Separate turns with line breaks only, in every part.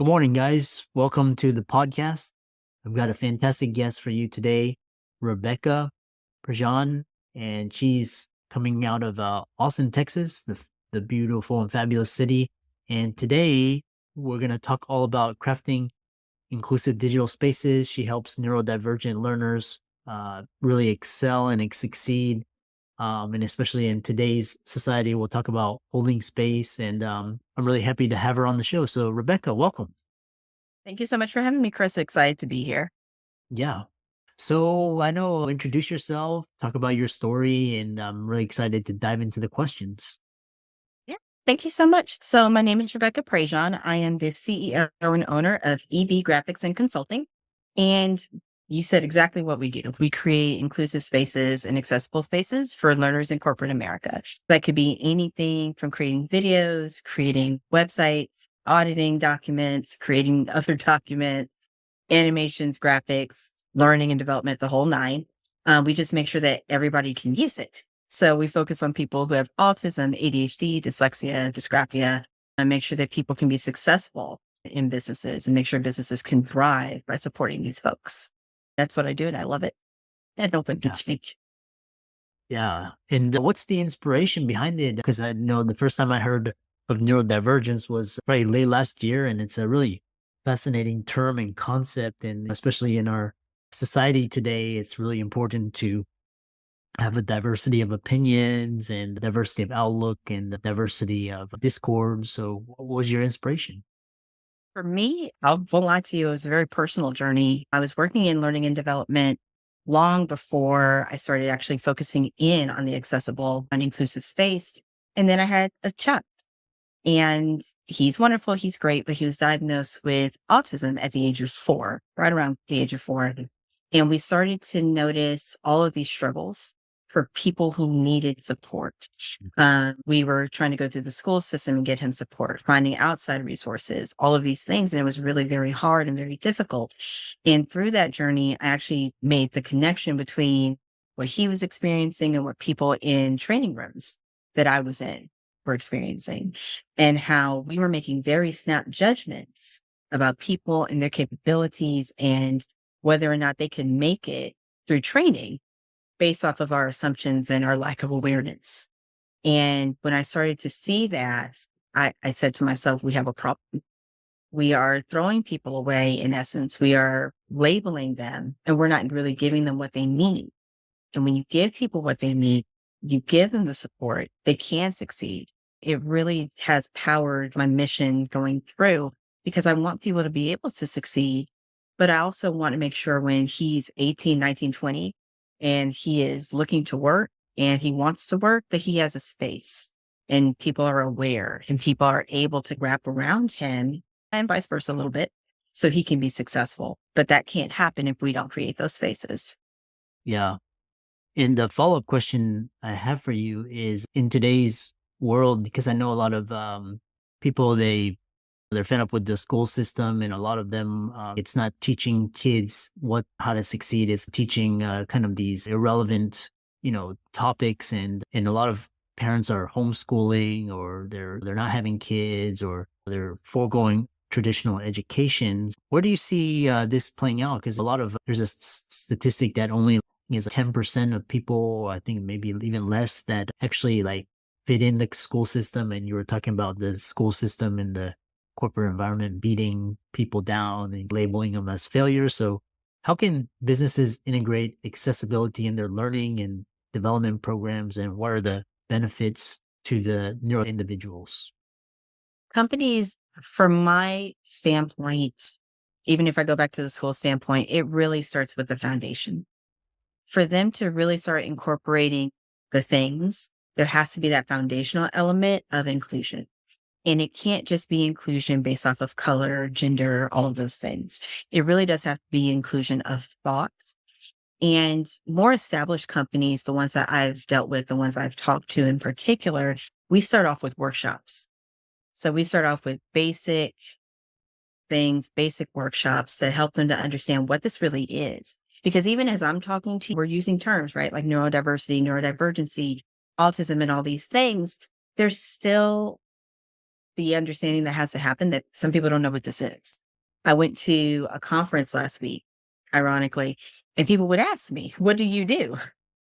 Good morning, guys. Welcome to the podcast. I've got a fantastic guest for you today, Rebecca Prejean, and she's coming out of Austin, Texas, the beautiful and fabulous city. And today we're going to talk all about crafting inclusive digital spaces. She helps neurodivergent learners really excel and succeed. And especially in today's society, we'll talk about holding space. And I'm really happy to have her on the show. So, Rebecca, welcome.
Thank you so much for having me, Chris. Excited to be here.
Yeah. So I know, introduce yourself, talk about your story, and I'm really excited to dive into the questions.
Yeah. Thank you so much. So my name is Rebecca Prejean. I am the CEO and owner of EB Graphics and Consulting. And you said exactly what we do. We create inclusive spaces and accessible spaces for learners in corporate America. That could be anything from creating videos, creating websites, auditing documents, creating other documents, animations, graphics, learning and development, the whole nine. We just make sure that everybody can use it. So we focus on people who have autism, ADHD, dyslexia, dysgraphia, and make sure that people can be successful in businesses and make sure businesses can thrive by supporting these folks. That's what I do, and I love it. And open to
Yeah.
change.
Yeah. And what's the inspiration behind it? Because I know the first time I heard of neurodivergence was probably late last year, and it's a really fascinating term and concept. And especially in our society today, it's really important to have a diversity of opinions and diversity of outlook and the diversity of discord. So, what was your inspiration?
For me, I won't lie to you, it was a very personal journey. I was working in learning and development long before I started actually focusing in on the accessible and inclusive space. And then I had a child, and he's wonderful. He's great, but he was diagnosed with autism at the age of 4, right around the age of 4. And we started to notice all of these struggles for people who needed support. We were trying to go through the school system and get him support, finding outside resources, all of these things. And it was really very hard and very difficult. And through that journey, I actually made the connection between what he was experiencing and what people in training rooms that I was in were experiencing, and how we were making very snap judgments about people and their capabilities and whether or not they can make it through training based off of our assumptions and our lack of awareness. And when I started to see that, I said to myself, we have a problem. We are throwing people away. In essence, we are labeling them and we're not really giving them what they need. And when you give people what they need, you give them the support, they can succeed. It really has powered my mission going through, because I want people to be able to succeed. But I also want to make sure when he's 18, 19, 20, and he is looking to work and he wants to work, that he has a space and people are aware and people are able to wrap around him, and vice versa a little bit, so he can be successful. But that can't happen if we don't create those spaces.
Yeah. And the follow-up question I have for you is, in today's world, because I know a lot of people, they're fed up with the school system, and a lot of them, it's not teaching kids how to succeed. It's teaching kind of these irrelevant, topics, and a lot of parents are homeschooling, or they're not having kids, or they're foregoing traditional education. Where do you see this playing out? Because there's a statistic that only is 10% of people, I think maybe even less, that actually like fit in the school system. And you were talking about the school system and the corporate environment beating people down and labeling them as failures. So how can businesses integrate accessibility in their learning and development programs, and what are the benefits to the neuro individuals?
Companies, from my standpoint, even if I go back to the school standpoint, it really starts with the foundation. For them to really start incorporating the things, there has to be that foundational element of inclusion. And it can't just be inclusion based off of color, gender, all of those things. It really does have to be inclusion of thought. And more established companies, the ones that I've dealt with, the ones I've talked to in particular, we start off with workshops. So we start off with basic things, basic workshops that help them to understand what this really is. Because even as I'm talking to you, we're using terms, right? Like neurodiversity, neurodivergency, autism, and all these things. There's still the understanding that has to happen that some people don't know what this is. I went to a conference last week, ironically, and people would ask me, "What do you do?"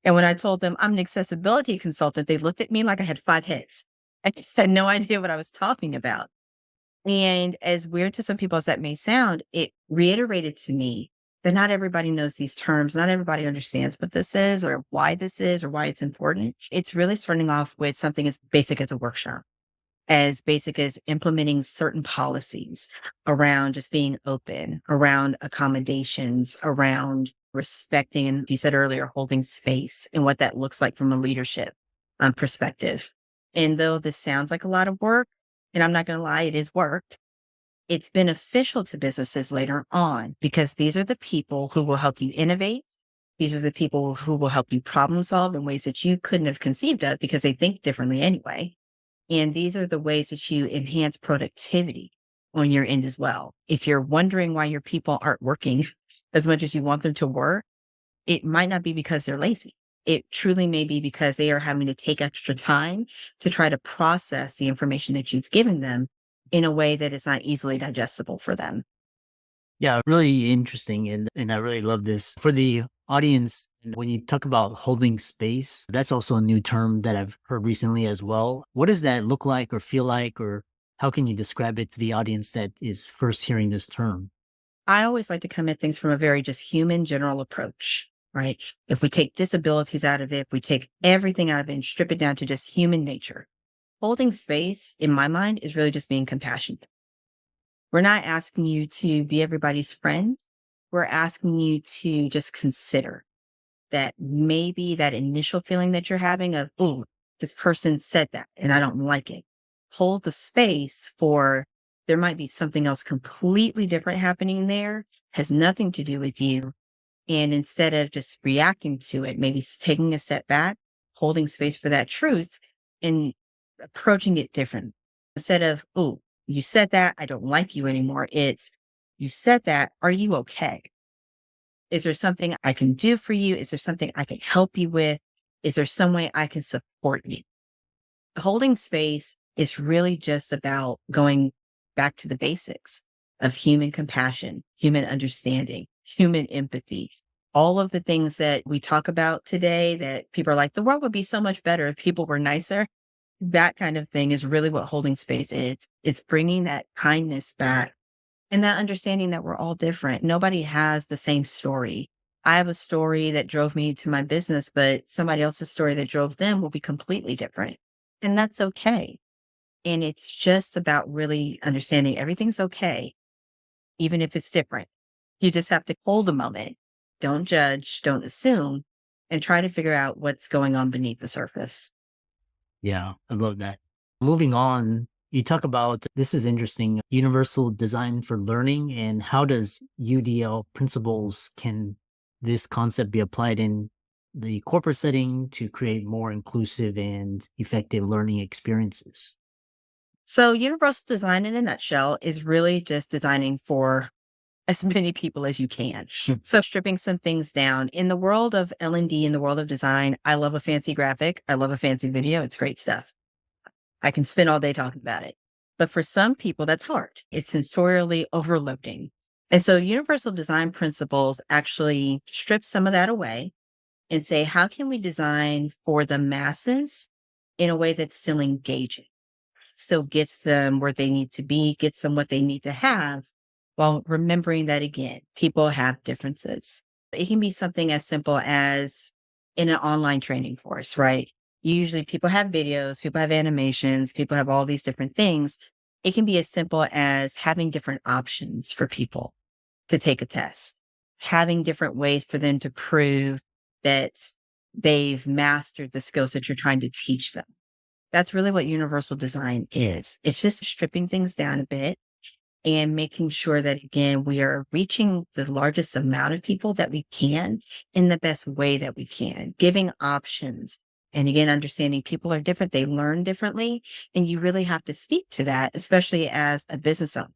And when I told them I'm an accessibility consultant, they looked at me like I had 5 heads. I just had no idea what I was talking about. And as weird to some people as that may sound, it reiterated to me that not everybody knows these terms. Not everybody understands what this is or why it's important. It's really starting off with something as basic as a workshop, as basic as implementing certain policies around just being open, around accommodations, around respecting, and you said earlier, holding space and what that looks like from a leadership perspective. And though this sounds like a lot of work, and I'm not going to lie, it is work, it's beneficial to businesses later on because these are the people who will help you innovate. These are the people who will help you problem solve in ways that you couldn't have conceived of because they think differently anyway. And these are the ways that you enhance productivity on your end as well. If you're wondering why your people aren't working as much as you want them to work, it might not be because they're lazy. It truly may be because they are having to take extra time to try to process the information that you've given them in a way that is not easily digestible for them.
Yeah, really interesting. And I really love this. For the audience, when you talk about holding space, that's also a new term that I've heard recently as well. What does that look like or feel like, or how can you describe it to the audience that is first hearing this term?
I always like to come at things from a very just human general approach, right? If we take disabilities out of it, if we take everything out of it and strip it down to just human nature, holding space in my mind is really just being compassionate. We're not asking you to be everybody's friend. We're asking you to just consider that maybe that initial feeling that you're having of, oh, this person said that and I don't like it. Hold the space for there might be something else completely different happening there, has nothing to do with you. And instead of just reacting to it, maybe taking a step back, holding space for that truth and approaching it different. Instead of, oh, you said that, I don't like you anymore. It's, you said that, are you okay? Is there something I can do for you? Is there something I can help you with? Is there some way I can support you? Holding space is really just about going back to the basics of human compassion, human understanding, human empathy, all of the things that we talk about today that people are like, the world would be so much better if people were nicer. That kind of thing is really what holding space is. It's bringing that kindness back and that understanding that we're all different. Nobody has the same story. I have a story that drove me to my business, but somebody else's story that drove them will be completely different. And that's okay. And it's just about really understanding everything's okay, even if it's different. You just have to hold a moment. Don't judge, don't assume, and try to figure out what's going on beneath the surface.
Yeah, I love that. Moving on, you talk about this is interesting universal design for learning and how does UDL principles can this concept be applied in the corporate setting to create more inclusive and effective learning experiences?
So, universal design in a nutshell is really just designing for as many people as you can. So, stripping some things down. In the world of L&D, in the world of design, I love a fancy graphic. I love a fancy video. It's great stuff. I can spend all day talking about it. But for some people, that's hard. It's sensorially overloading. And so universal design principles actually strip some of that away and say, how can we design for the masses in a way that's still engaging, still gets them where they need to be, gets them what they need to have, while remembering that again, people have differences. It can be something as simple as in an online training course, right? Usually people have videos, people have animations, people have all these different things. It can be as simple as having different options for people to take a test, having different ways for them to prove that they've mastered the skills that you're trying to teach them. That's really what universal design is. It's just stripping things down a bit and making sure that, again, we are reaching the largest amount of people that we can in the best way that we can, giving options. And again, understanding people are different, they learn differently. And you really have to speak to that, especially as a business owner,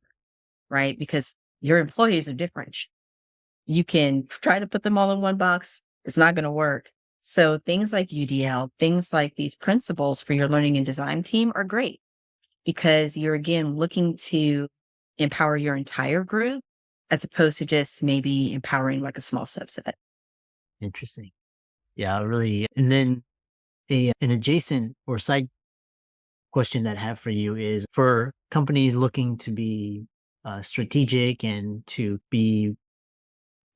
right? Because your employees are different. You can try to put them all in one box. It's not going to work. So things like UDL, things like these principles for your learning and design team are great. because you're again looking to empower your entire group as opposed to just maybe empowering like a small subset.
Interesting. Yeah, really. And then an adjacent or side question that I have for you is for companies looking to be strategic and to be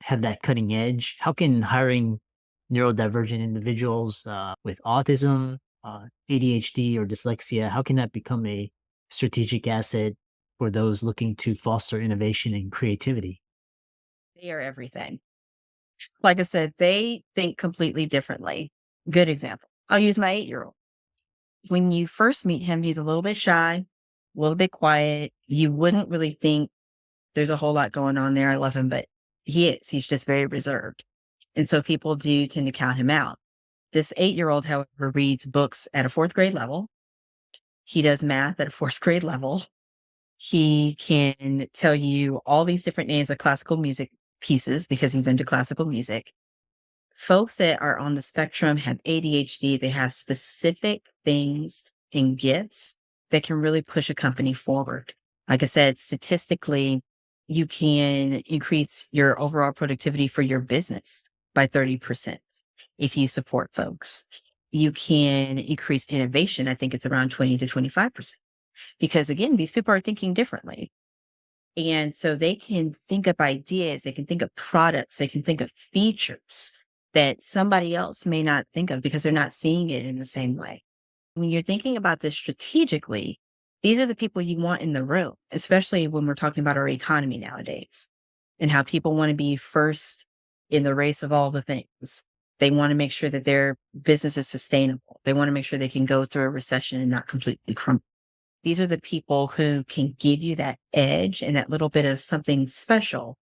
have that cutting edge. How can hiring neurodivergent individuals with autism, ADHD, or dyslexia, how can that become a strategic asset for those looking to foster innovation and creativity?
They are everything. Like I said, they think completely differently. Good example. I'll use my 8-year-old. When you first meet him, he's a little bit shy, a little bit quiet. You wouldn't really think there's a whole lot going on there. I love him, but he is. He's just very reserved. And so people do tend to count him out. This 8-year-old, however, reads books at a fourth grade level. He does math at a fourth grade level. He can tell you all these different names of classical music pieces because he's into classical music. Folks that are on the spectrum have ADHD. They have specific things and gifts that can really push a company forward. Like I said, statistically, you can increase your overall productivity for your business by 30% if you support folks. You can increase innovation. I think it's around 20 to 25%. Because again, these people are thinking differently. And so they can think of ideas, they can think of products, they can think of features that somebody else may not think of because they're not seeing it in the same way. When you're thinking about this strategically, these are the people you want in the room, especially when we're talking about our economy nowadays and how people want to be first in the race of all the things. They want to make sure that their business is sustainable. They want to make sure they can go through a recession and not completely crumble. These are the people who can give you that edge and that little bit of something special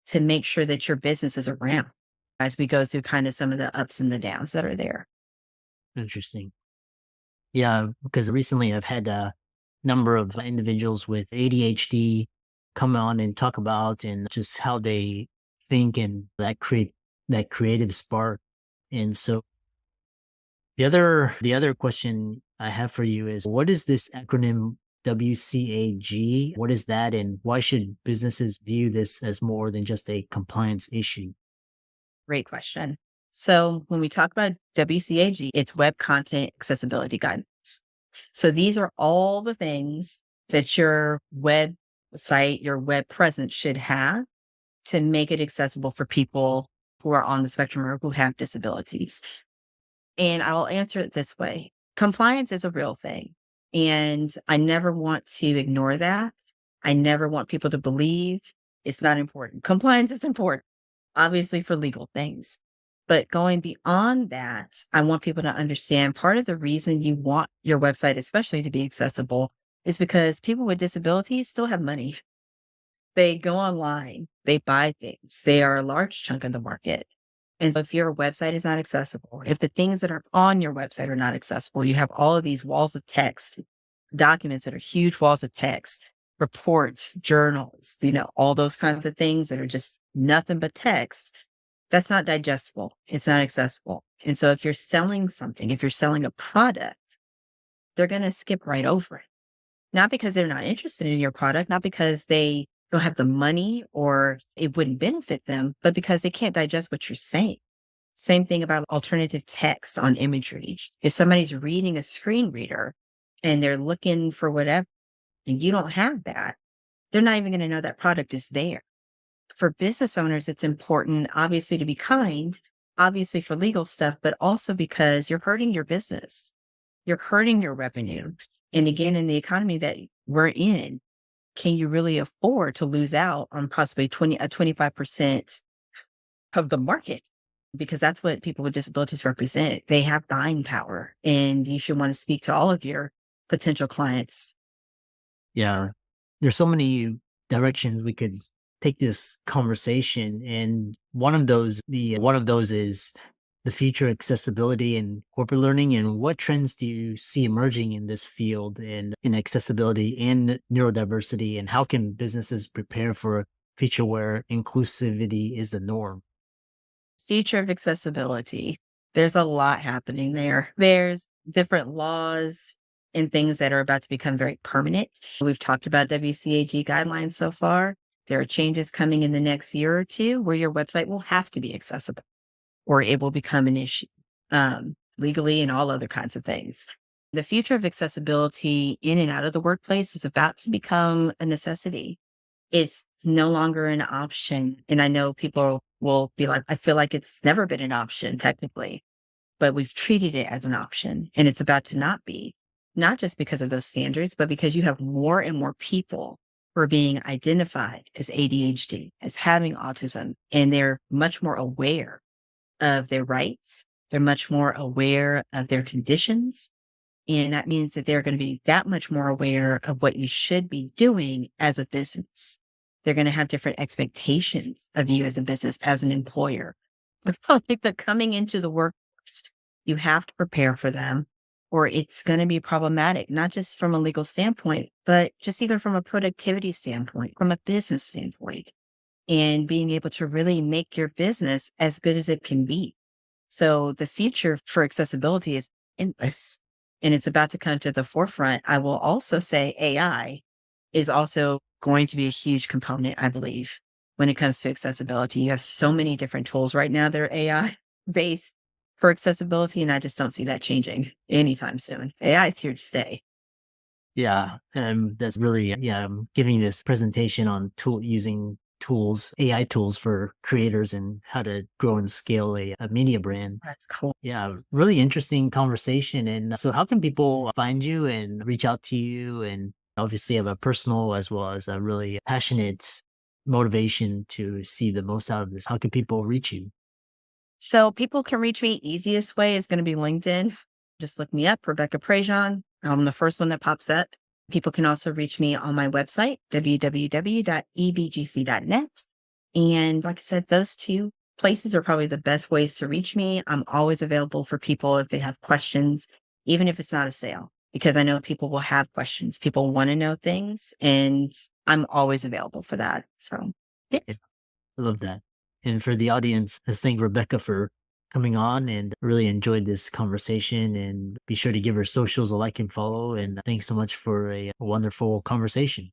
to make sure that your business is around as we go through kind of some of the ups and the downs that are there.
Interesting. Yeah, because recently I've had a number of individuals with ADHD come on and talk about and just how they think and that creative spark. And so the other question I have for you is what is this acronym WCAG? What is that and why should businesses view this as more than just a compliance issue?
Great question. So when we talk about WCAG, it's Web Content Accessibility Guidance. So these are all the things that your website, your web presence should have to make it accessible for people who are on the spectrum or who have disabilities. And I will answer it this way. Compliance is a real thing. And I never want to ignore that. I never want people to believe it's not important. Compliance is important, obviously for legal things. But going beyond that, I want people to understand part of the reason you want your website, especially to be accessible, is because people with disabilities still have money. They go online, they buy things. They are a large chunk of the market. And so if your website is not accessible, if the things that are on your website are not accessible, you have all of these walls of text, documents that are huge walls of text, reports, journals, all those kinds of things that are just nothing but text. That's not digestible. It's not accessible. And so if you're selling something, if you're selling a product, they're going to skip right over it. Not because they're not interested in your product, not because they don't have the money or it wouldn't benefit them, but because they can't digest what you're saying. Same thing about alternative text on imagery. If somebody's reading a screen reader and they're looking for whatever, and you don't have that, they're not even going to know that product is there. For business owners, it's important, obviously, to be kind, obviously for legal stuff, but also because you're hurting your business. You're hurting your revenue. And again, in the economy that we're in, can you really afford to lose out on possibly 25% of the market? Because that's what people with disabilities represent. They have buying power, and you should want to speak to all of your potential clients.
Yeah. There's so many directions we could take this conversation. And one of those is the future accessibility and corporate learning. And what trends do you see emerging in this field and in accessibility and neurodiversity? And how can businesses prepare for a future where inclusivity is the norm?
Future of accessibility. There's a lot happening there. There's different laws and things that are about to become very permanent. We've talked about WCAG guidelines so far. There are changes coming in the next year or two where your website will have to be accessible or it will become an issue legally and all other kinds of things. The future of accessibility in and out of the workplace is about to become a necessity. It's no longer an option. And I know people will be like, I feel like it's never been an option technically, but we've treated it as an option and it's about to not be, not just because of those standards, but because you have more and more people who are being identified as ADHD, as having autism, and they're much more aware of their rights. They're much more aware of their conditions. And that means that they're going to be that much more aware of what you should be doing as a business. They're going to have different expectations of you as a business, as an employer. I think that coming into the workforce, you have to prepare for them, or it's going to be problematic, not just from a legal standpoint, but just even from a productivity standpoint, from a business standpoint, and being able to really make your business as good as it can be. So the future for accessibility is endless, and it's about to come to the forefront. I will also say AI is also going to be a huge component, I believe, when it comes to accessibility. You have so many different tools right now that are AI based for accessibility, and I just don't see that changing anytime soon. AI is here to stay.
Yeah, that's really yeah. I'm giving this presentation on using tools, AI tools for creators and how to grow and scale a media brand.
That's cool.
Yeah, really interesting conversation. And so, how can people find you and reach out to you? And obviously, have a personal as well as a really passionate motivation to see the most out of this. How can people reach you?
So people can reach me. Easiest way is going to be LinkedIn. Just look me up, Rebecca Prejean. I'm the first one that pops up. People can also reach me on my website, www.ebgc.net. And like I said, those two places are probably the best ways to reach me. I'm always available for people if they have questions, even if it's not a sale, because I know people will have questions. People want to know things, and I'm always available for that. So, yeah.
Yeah, I love that. And for the audience, let's thank Rebecca for coming on and really enjoyed this conversation. And be sure to give her socials a like and follow. And thanks so much for a wonderful conversation.